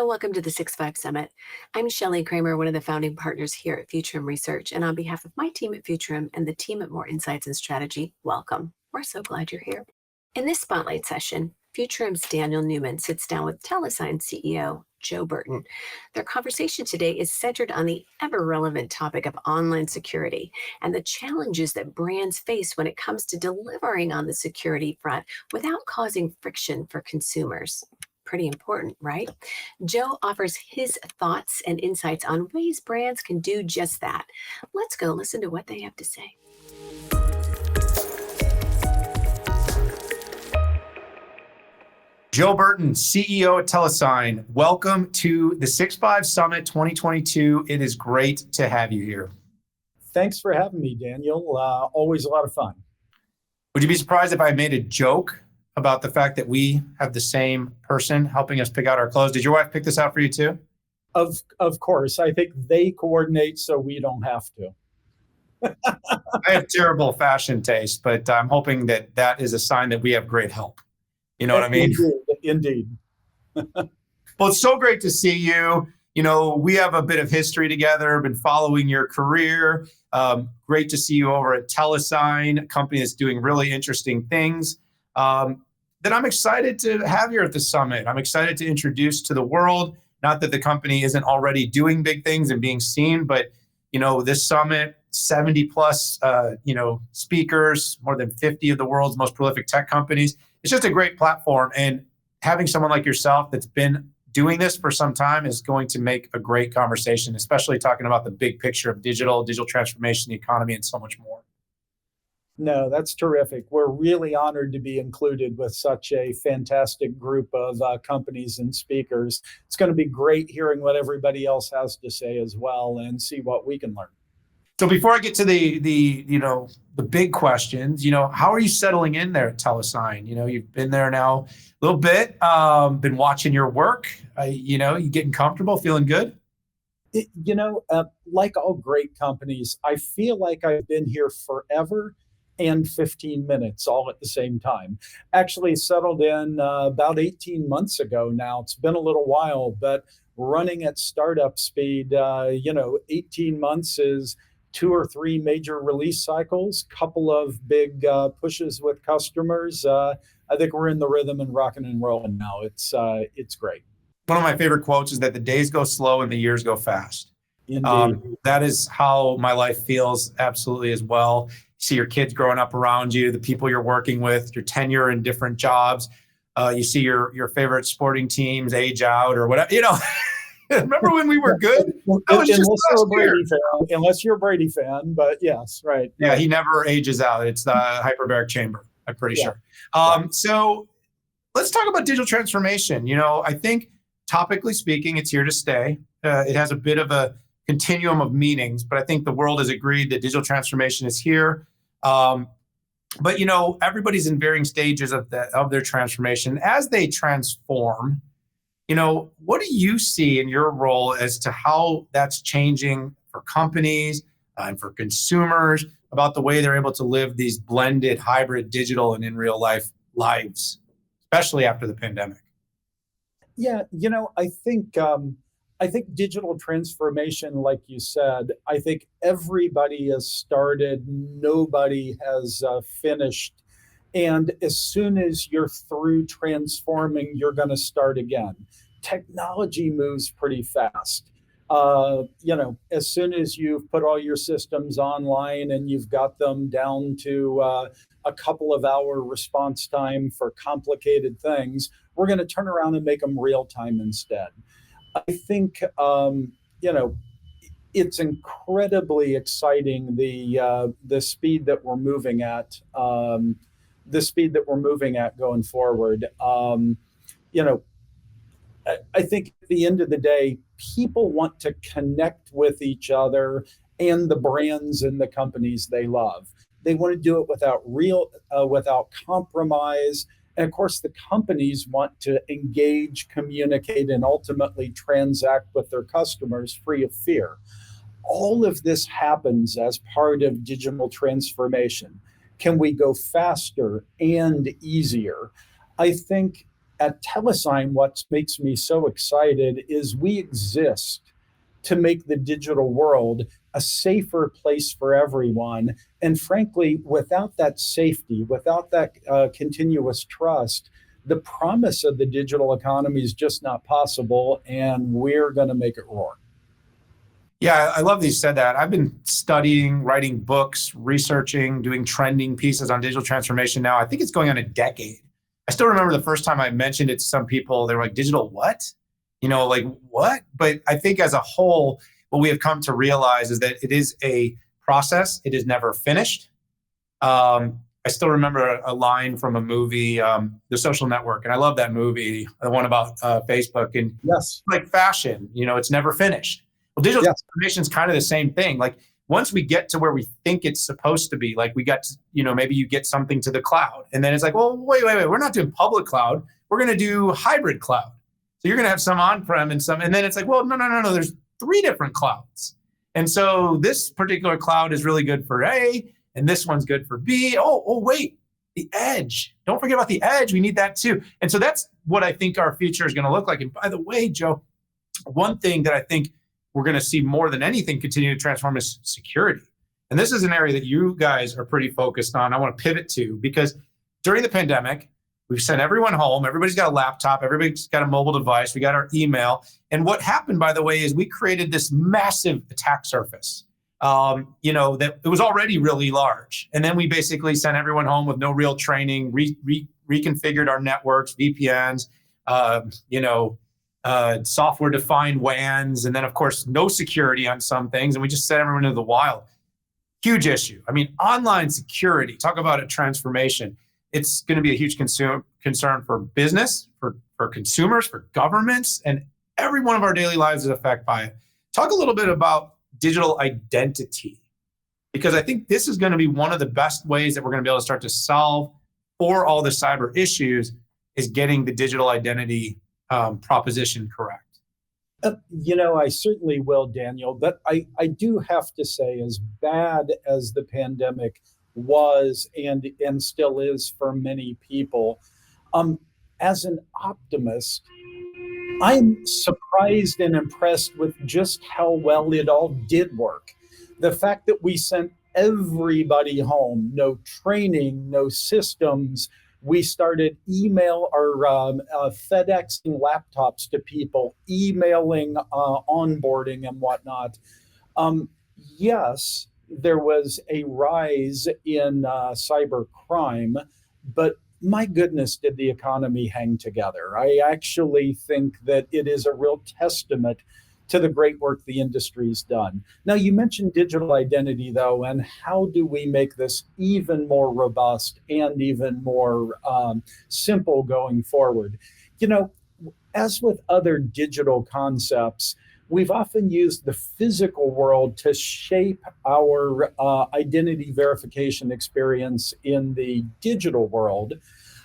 Hello, welcome to the 6-5 Summit. I'm Shelley Kramer, one of the founding partners here at Futurum Research. And on behalf of my team at Futurum and the team at Moor Insights and Strategy, welcome. We're so glad you're here. In this spotlight session, Futurum's Daniel Newman sits down with Telesign CEO Joe Burton. Their conversation today is centered on the ever-relevant topic of online security and the challenges that brands face when it comes to delivering on the security front without causing friction for consumers. Pretty important, right? Joe offers his thoughts and insights on ways brands can do just that. Let's go listen to what they have to say. Joe Burton, CEO at Telesign. Welcome to the 6-5 Summit 2022. It is great to have you here. Thanks for having me, Daniel. Always a lot of fun. Would you be surprised if I made a joke about the fact that we have the same person helping us pick out our clothes? Did your wife pick this out for you too? Of course. I think they coordinate so we don't have to. I have terrible fashion taste, but I'm hoping that that is a sign that we have great help. You know what I mean? Indeed. Well, it's so great to see you. You know, we have a bit of history together, been following your career. Great to see you over at Telesign, a company that's doing really interesting things. That I'm excited to have here at the summit. I'm excited to introduce to the world, not that the company isn't already doing big things and being seen, but this summit, 70 plus speakers, more than 50 of the world's most prolific tech companies. It's just a great platform, and having someone like yourself that's been doing this for some time is going to make a great conversation, especially talking about the big picture of digital transformation, the economy, and so much more. No, that's terrific. We're really honored to be included with such a fantastic group of companies and speakers. It's going to be great hearing what everybody else has to say as well and see what we can learn. So before I get to the big questions, how are you settling in there at Telesign? You've been there now a little bit, been watching your work. You getting comfortable, feeling good? Like all great companies, I feel like I've been here forever and 15 minutes all at the same time. Actually settled in about 18 months ago now. It's been a little while, but running at startup speed, 18 months is 2 or 3 major release cycles, couple of big pushes with customers. I think we're in the rhythm and rocking and rolling now. It's great. One of my favorite quotes is that the days go slow and the years go fast. Indeed. That is how my life feels absolutely as well. You see your kids growing up around you, the people you're working with, your tenure in different jobs. You see your favorite sporting teams age out or whatever. Remember when we were good? Unless you're a Brady fan, but yes, right. Yeah, he never ages out. It's the hyperbaric chamber, I'm pretty sure. So let's talk about digital transformation. I think topically speaking, it's here to stay. It has a bit of a continuum of meanings, but I think the world has agreed that digital transformation is here. But everybody's in varying stages of their transformation. As they transform, what do you see in your role as to how that's changing for companies and for consumers about the way they're able to live these blended hybrid digital and in real life lives, especially after the pandemic? Yeah, I think digital transformation, like you said, I think everybody has started, nobody has finished. And as soon as you're through transforming, you're going to start again. Technology moves pretty fast. As soon as you've put all your systems online and you've got them down to a couple of hour response time for complicated things, we're going to turn around and make them real time instead. I think, it's incredibly exciting, the speed that we're moving at. Going forward. I think at the end of the day, people want to connect with each other and the brands and the companies they love. They want to do it without compromise. And of course, the companies want to engage, communicate, and ultimately transact with their customers free of fear. All of this happens as part of digital transformation. Can we go faster and easier? I think at Telesign, what makes me so excited is we exist to make the digital world a safer place for everyone. And frankly, without that safety, without that continuous trust, the promise of the digital economy is just not possible, and we're going to make it roar. Yeah, I love that you said that. I've been studying, writing books, researching, doing trending pieces on digital transformation now. I think it's going on a decade. I still remember the first time I mentioned it to some people, they were like, digital what? Like what? But I think as a whole, what we have come to realize is that it is a process. It is never finished. I still remember a line from a movie, The Social Network, and I love that movie, the one about Facebook. And yes, like fashion, it's never finished. Well, digital transformation is kind of the same thing. Like once we get to where we think it's supposed to be, like we got to, maybe you get something to the cloud, and then it's like, well, wait, we're not doing public cloud. We're going to do hybrid cloud. So you're going to have some on-prem and some, and then it's like, well, no. There's 3 different clouds. And so this particular cloud is really good for A, and this one's good for B. Oh, wait, the edge. Don't forget about the edge. We need that too. And so that's what I think our future is going to look like. And by the way, Joe, one thing that I think we're going to see more than anything continue to transform is security. And this is an area that you guys are pretty focused on. I want to pivot to, because during the pandemic, we've sent everyone home. Everybody's got a laptop. Everybody's got a mobile device. We got our email. And what happened, by the way, is we created this massive attack surface, that it was already really large. And then we basically sent everyone home with no real training, reconfigured our networks, VPNs, software-defined WANs, and then, of course, no security on some things. And we just sent everyone into the wild. Huge issue. I mean, online security, talk about a transformation. It's going to be a huge concern for business, for consumers, for governments, and every one of our daily lives is affected by it. Talk a little bit about digital identity, because I think this is going to be one of the best ways that we're going to be able to start to solve for all the cyber issues, is getting the digital identity proposition correct. I certainly will, Daniel, but I do have to say, as bad as the pandemic was and still is for many people, as an optimist, I'm surprised and impressed with just how well it all did work. The fact that we sent everybody home, no training, no systems. We started email or FedExing laptops to people, emailing onboarding and whatnot. Yes, there was a rise in cyber crime, but my goodness, did the economy hang together. I actually think that it is a real testament to the great work the industry's done. Now, you mentioned digital identity, though, and how do we make this even more robust and even more simple going forward? As with other digital concepts, we've often used the physical world to shape our identity verification experience in the digital world.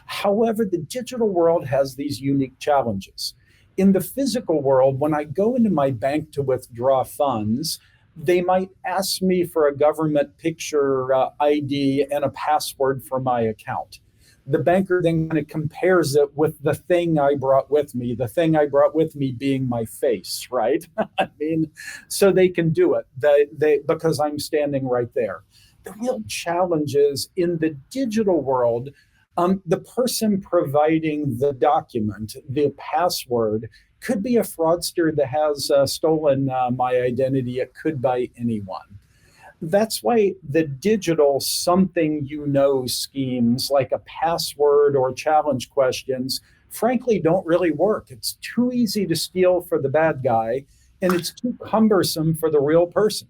However, the digital world has these unique challenges. In the physical world, when I go into my bank to withdraw funds, they might ask me for a government picture ID and a password for my account. The banker then kind of compares it with the thing I brought with me, the thing I brought with me being my face, right? I mean, so they can do it because I'm standing right there. The real challenge is in the digital world, the person providing the document, the password, could be a fraudster that has stolen my identity. It could be anyone. That's why the digital something schemes like a password or challenge questions, frankly, don't really work. It's too easy to steal for the bad guy, and it's too cumbersome for the real person.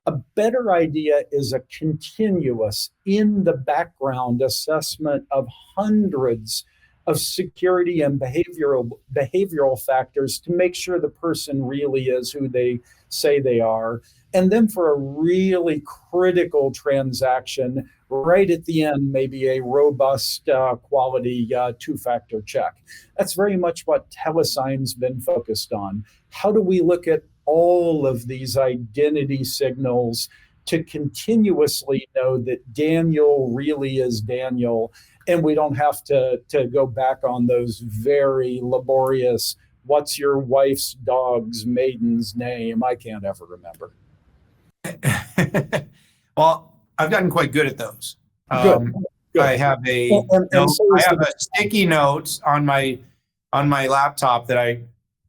A better idea is a continuous, in the background assessment of hundreds of security and behavioral factors to make sure the person really is who they say they are. And then for a really critical transaction, right at the end, maybe a robust quality two-factor check. That's very much what Telesign's been focused on. How do we look at all of these identity signals to continuously know that Daniel really is Daniel, and we don't have to go back on those very laborious, what's your wife's dog's maiden's name? I can't ever remember. Well, I've gotten quite good at those. Good. Good. I have I have a sticky note on my laptop that I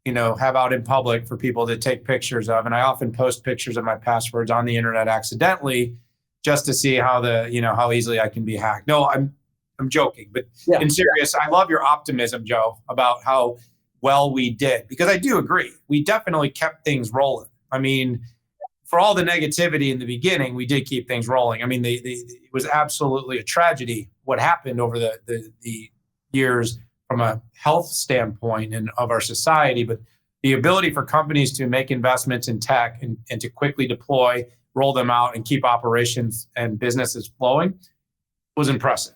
have out in public for people to take pictures of, and I often post pictures of my passwords on the internet accidentally, just to see how easily I can be hacked. No, I'm joking, but in serious, I love your optimism, Joe, about how well we did, because I do agree we definitely kept things rolling. I mean, for all the negativity in the beginning, we did keep things rolling. I mean, it was absolutely a tragedy what happened over the years from a health standpoint and of our society. But the ability for companies to make investments in tech and to quickly deploy, roll them out, and keep operations and businesses flowing was impressive.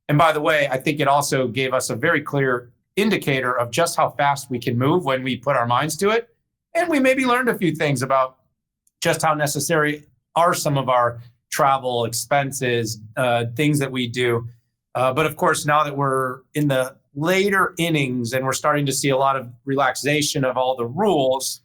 And by the way, I think it also gave us a very clear indicator of just how fast we can move when we put our minds to it. And we maybe learned a few things about just how necessary are some of our travel expenses, things that we do. But of course, now that we're in the later innings and we're starting to see a lot of relaxation of all the rules,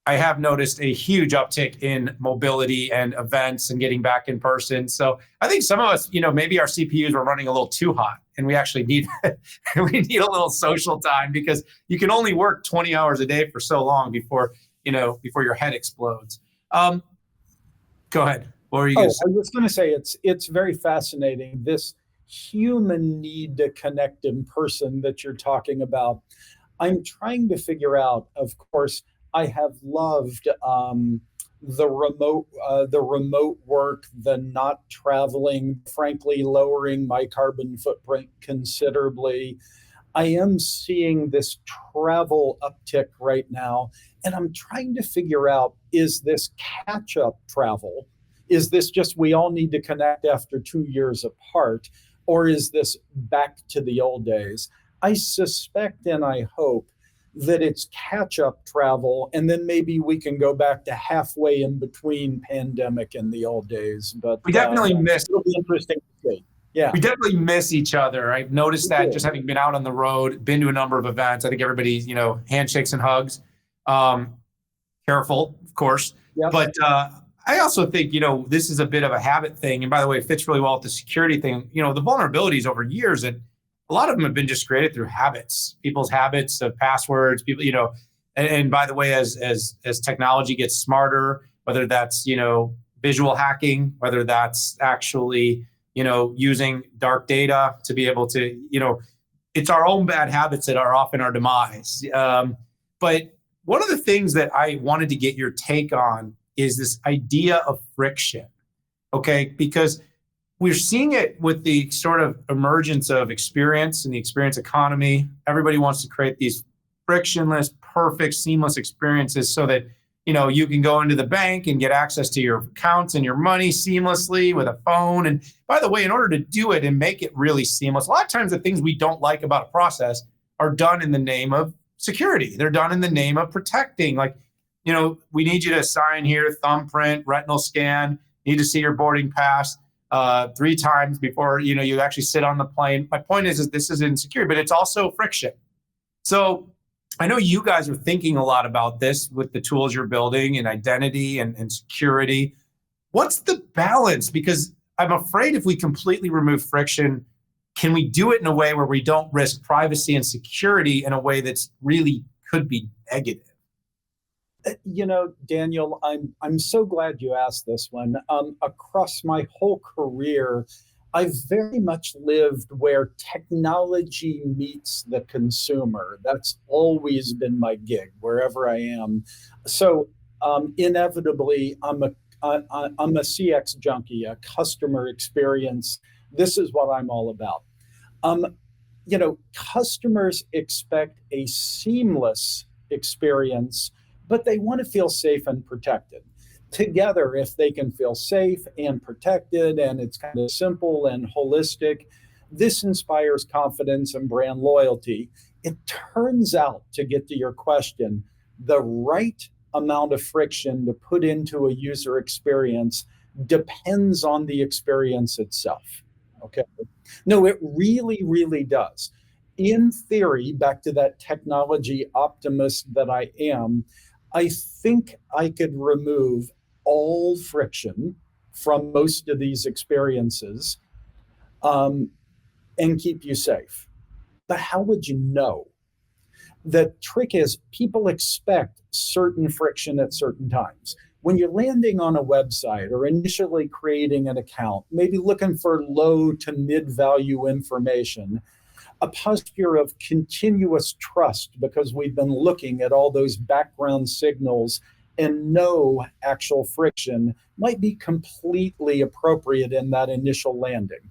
I have noticed a huge uptick in mobility and events and getting back in person. So I think some of us, maybe our CPUs were running a little too hot, and we actually need we need a little social time, because you can only work 20 hours a day for so long before your head explodes. Go ahead. What were you going to say? I was going to say it's very fascinating, this human need to connect in person that you're talking about. I'm trying to figure out, of course, I have loved the remote work, the not traveling, frankly, lowering my carbon footprint considerably. I am seeing this travel uptick right now, and I'm trying to figure out, is this catch-up travel? Is this just we all need to connect after 2 years apart? Or is this back to the old days? I suspect and I hope that it's catch-up travel, and then maybe we can go back to halfway in between pandemic and the old days. But we definitely miss. It'll be interesting to see. Yeah, we definitely miss each other. I've noticed that just having been out on the road, been to a number of events. I think everybody's, handshakes and hugs. Careful, of course. Yep. But I also think, this is a bit of a habit thing. And by the way, it fits really well with the security thing. The vulnerabilities over years, and a lot of them have been just created through habits, people's habits of passwords, people, and by the way, as technology gets smarter, whether that's, visual hacking, whether that's actually, using dark data to be able to, it's our own bad habits that are often our demise. But one of the things that I wanted to get your take on is this idea of friction, okay? Because we're seeing it with the sort of emergence of experience and the experience economy. Everybody wants to create these frictionless, perfect, seamless experiences so that, you can go into the bank and get access to your accounts and your money seamlessly with a phone. And by the way, in order to do it and make it really seamless, a lot of times the things we don't like about a process are done in the name of security. They're done in the name of protecting. Like, we need you to sign here, thumbprint, retinal scan, need to see your boarding pass 3 times before, you actually sit on the plane. My point is this is insecure, but it's also friction. So I know you guys are thinking a lot about this with the tools you're building and identity and security. What's the balance? Because I'm afraid if we completely remove friction, can we do it in a way where we don't risk privacy and security in a way that's really could be negative? Daniel, I'm so glad you asked this one. Across my whole career, I've very much lived where technology meets the consumer. That's always been my gig, wherever I am. So inevitably, I'm a CX junkie, a customer experience. This is what I'm all about. Customers expect a seamless experience, but they want to feel safe and protected. Together, if they can feel safe and protected, and it's kind of simple and holistic, this inspires confidence and brand loyalty. It turns out, to get to your question, the right amount of friction to put into a user experience depends on the experience itself. Okay. No, it really, really does. In theory, back to that technology optimist that I am, I think I could remove all friction from most of these experiences, um, and keep you safe. But how would you know? The trick is people expect certain friction at certain times. When you're landing on a website or initially creating an account, maybe looking for low to mid value information, a posture of continuous trust because we've been looking at all those background signals and no actual friction might be completely appropriate in that initial landing.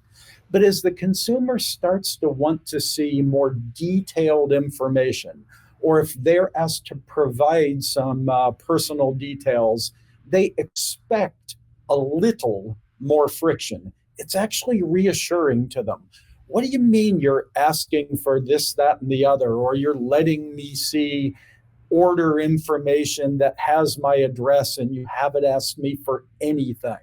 But as the consumer starts to want to see more detailed information, or if they're asked to provide some personal details, they expect a little more friction. It's actually reassuring to them. What do you mean you're asking for this, that, and the other, or you're letting me see order information that has my address and you haven't asked me for anything?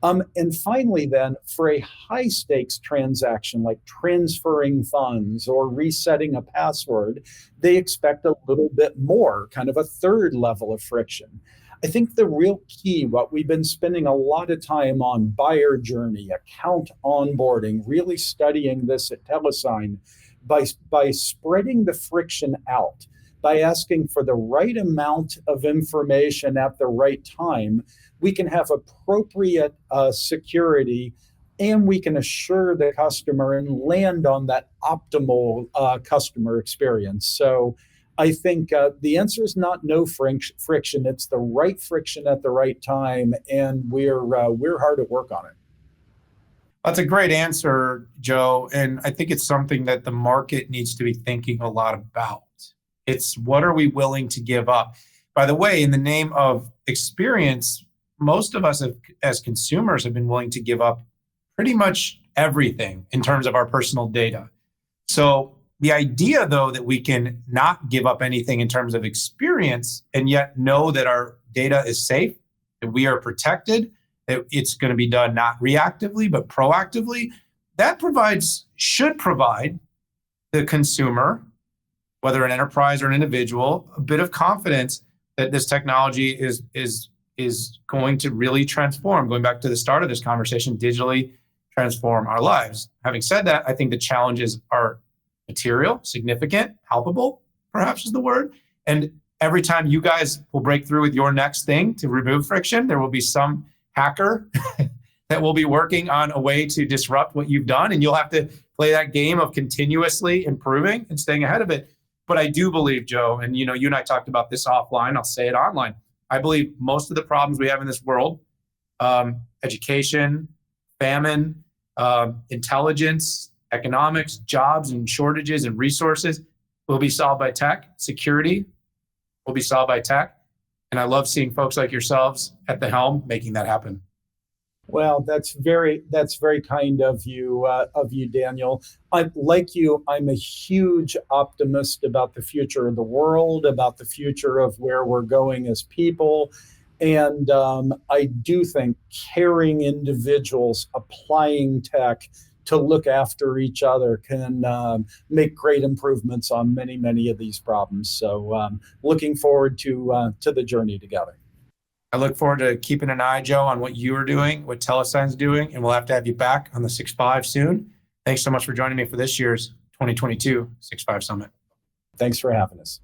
And finally, then, for a high stakes transaction like transferring funds or resetting a password, they expect a little bit more, kind of a third level of friction. I think the real key, what we've been spending a lot of time on, buyer journey, account onboarding, really studying this at Telesign, by spreading the friction out, by asking for the right amount of information at the right time, we can have appropriate security, and we can assure the customer and land on that optimal customer experience. So I think the answer is not no friction. It's the right friction at the right time, and we're hard at work on it. That's a great answer, Joe. And I think it's something that the market needs to be thinking a lot about. It's what are we willing to give up? By the way, in the name of experience, most of us as consumers have been willing to give up pretty much everything in terms of our personal data. So the idea, though, that we can not give up anything in terms of experience and yet know that our data is safe, that we are protected, that it's going to be done not reactively, but proactively, that should provide the consumer, whether an enterprise or an individual, a bit of confidence that this technology is going to really transform, going back to the start of this conversation, digitally transform our lives. Having said that, I think the challenges are material, significant, palpable, perhaps is the word. And every time you guys will break through with your next thing to remove friction, there will be some hacker that will be working on a way to disrupt what you've done. And you'll have to play that game of continuously improving and staying ahead of it. But I do believe, Joe, and you and I talked about this offline, I'll say it online. I believe most of the problems we have in this world, education, famine, intelligence, economics, jobs and shortages and resources will be solved by tech. Security will be solved by tech. And I love seeing folks like yourselves at the helm making that happen. Well, that's very kind of you, Daniel. Like you, I'm a huge optimist about the future of the world, about the future of where we're going as people, and I do think caring individuals applying tech to look after each other can make great improvements on many of these problems. So, looking forward to the journey together. I look forward to keeping an eye, Joe, on what you are doing, what Telesign's doing, and we'll have to have you back on the 6.5 soon. Thanks so much for joining me for this year's 2022 6.5 Summit. Thanks for having us.